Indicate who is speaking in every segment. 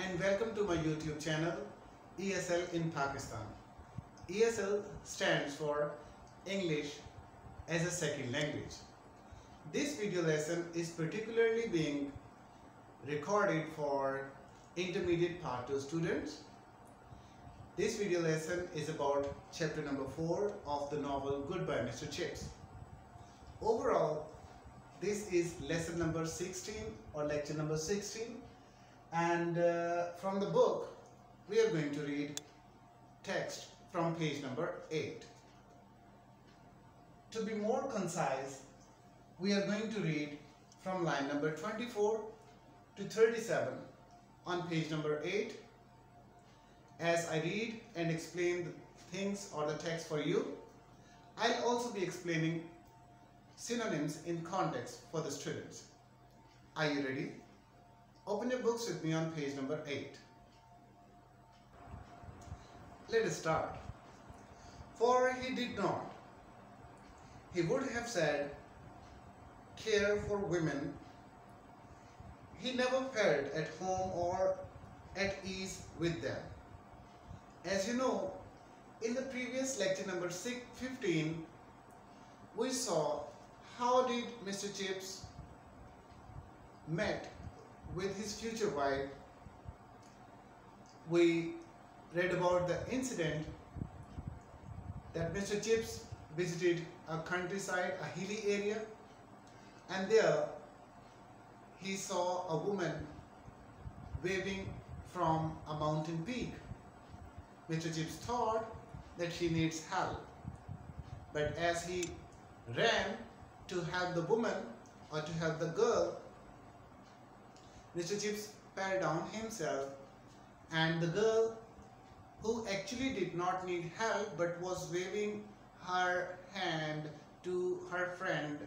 Speaker 1: and welcome to my YouTube channel ESL in Pakistan. ESL stands for English as a Second Language. This video lesson is particularly being recorded for intermediate part 2 students. This video lesson is about chapter number 4 of the novel Goodbye Mr. Chips. Overall, this is lesson number 16 or lecture number 16, and from the book we are going to read text from page number 8. To be more concise, we are going to read from line number 24 to 37 on page number 8. As I read and explain the things or the text for you, I'll also be explaining synonyms in context for the students. Are you ready? Open your books with me on page number 8. Let us start. For he did not. He would have said, care for women. He never felt at home or at ease with them. As you know, in the previous lecture number 15, we saw how did Mr. Chips met with his future wife. We read about the incident that Mr. Chips visited a countryside, a hilly area, and there he saw a woman waving from a mountain peak. Mr. Chips thought that she needs help, but as he ran to help the woman or to help the girl, Mr. Chips fell down himself, and the girl, who actually did not need help but was waving her hand to her friend,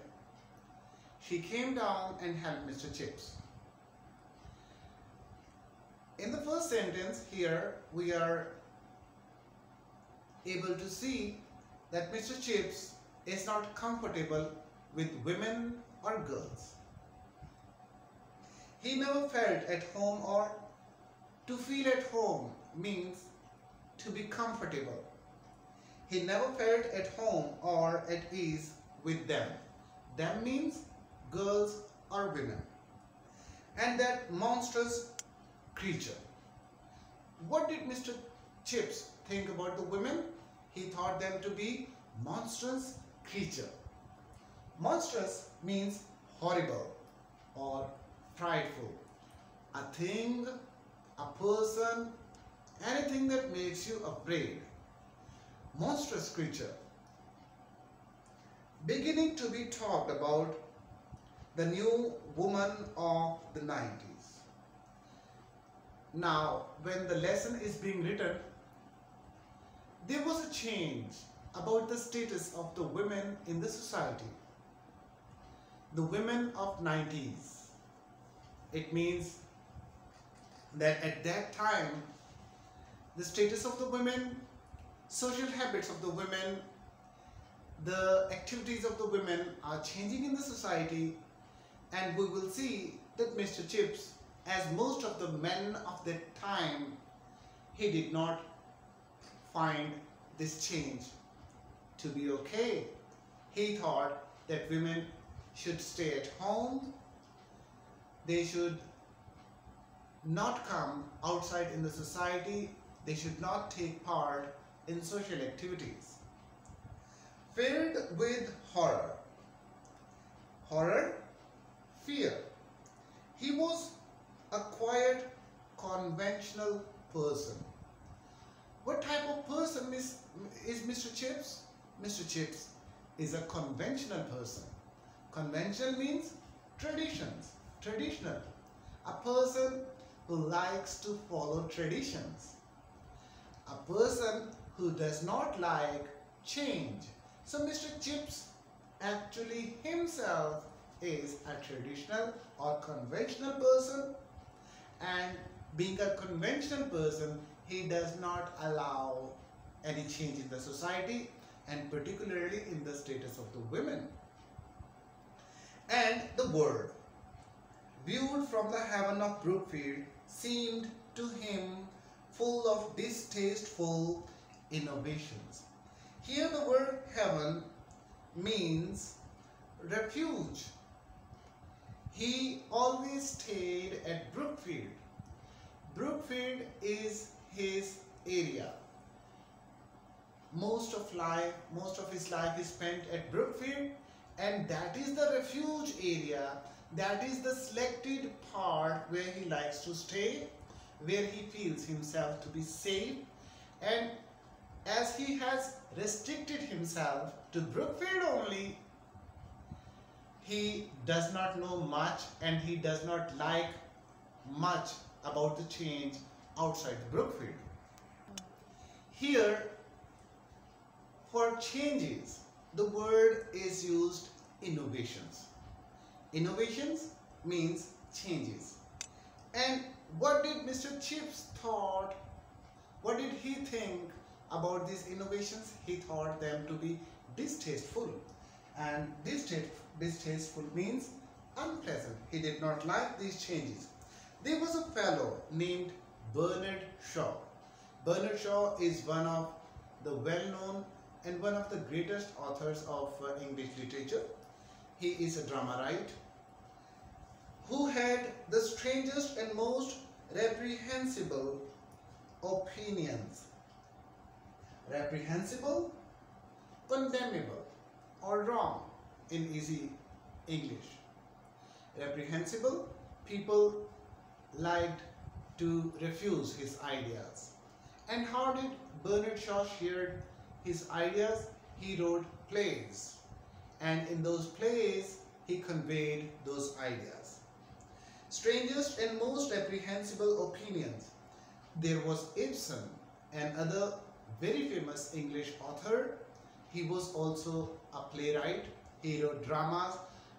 Speaker 1: she came down and helped Mr. Chips. In the first sentence here, we are able to see that Mr. Chips is not comfortable with women or girls. He never felt at home, or to feel at home means to be comfortable. He never felt at home or at ease with them. Them means girls or women. And that monstrous creature. What did Mr. Chips think about the women? He thought them to be monstrous creature. Monstrous means horrible or frightful. A thing, a person, anything that makes you afraid. Monstrous creature. Beginning to be talked about the new woman of the 90s. Now, when the lesson is being written, there was a change about the status of the women in the society. The women of 90s. It means that at that time, the status of the women, social habits of the women, the activities of the women are changing in the society, and we will see that Mr. Chips, as most of the men of that time, he did not find this change to be okay. He thought that women should stay at home. They should not come outside in the society. They should not take part in social activities. Filled with horror. Horror, fear. He was a quiet, conventional person. What type of person is Mr. Chips? Mr. Chips is a conventional person. Conventional means traditions, traditional. A person who likes to follow traditions. A person who does not like change. So Mr. Chips actually himself is a traditional or conventional person, and being a conventional person, he does not allow any change in the society, and particularly in the status of the women. And the word. viewed from the heaven of Brookfield, seemed to him full of distasteful innovations. Here the word heaven means refuge. He always stayed at Brookfield. Brookfield is his area. Most of his life is spent at Brookfield, and that is the refuge area. That is the selected part where he likes to stay, where he feels himself to be safe. And as he has restricted himself to Brookfield only, he does not know much and he does not like much about the change outside Brookfield. Here, for changes, the word is used innovations. Innovations means changes. And what did Mr. Chips thought? What did he think about these innovations? He thought them to be distasteful. And distasteful means unpleasant. He did not like these changes. There was a fellow named Bernard Shaw. Bernard Shaw is one of the well-known and one of the greatest authors of English literature. He is a drama writer who had the strangest and most reprehensible opinions. Reprehensible, condemnable, or wrong in easy English. Reprehensible, people liked to refuse his ideas. And how did Bernard Shaw share his ideas? He wrote plays, and in those plays he conveyed those ideas. Strangest and most reprehensible opinions. There was Ibsen, another very famous English author. He was also a playwright. He wrote dramas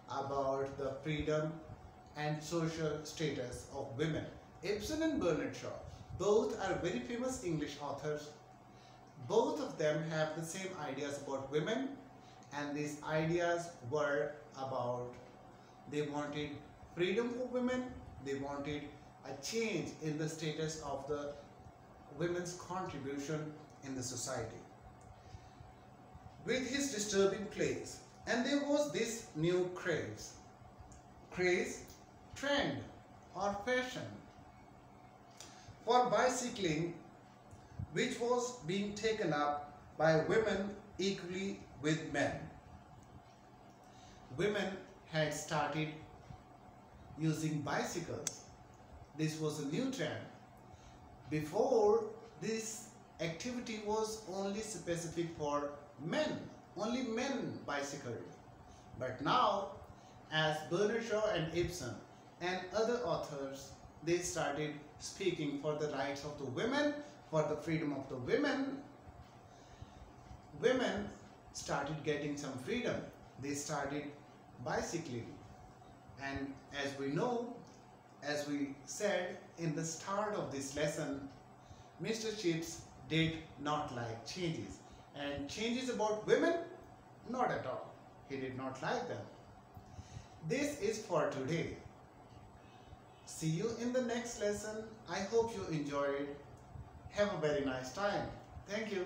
Speaker 1: about the freedom and social status of women. Ibsen and Bernard Shaw, both are very famous English authors. Both of them have the same ideas about women, and these ideas were about, they wanted freedom for women, they wanted a change in the status of the women's contribution in the society. With his disturbing plays, and there was this new craze, trend or fashion for bicycling, which was being taken up by women equally with men. Women had started using bicycles. This was a new trend. Before, this activity was only specific for men. Only men bicycled. But now, as Bernard Shaw and Ibsen and other authors, they started speaking for the rights of the women, for the freedom of the women. Women started getting some freedom. They started bicycling. And as we know, as we said in the start of this lesson, Mr. Chips did not like changes. And changes about women? Not at all. He did not like them. This is for today. See you in the next lesson. I hope you enjoyed. Have a very nice time. Thank you.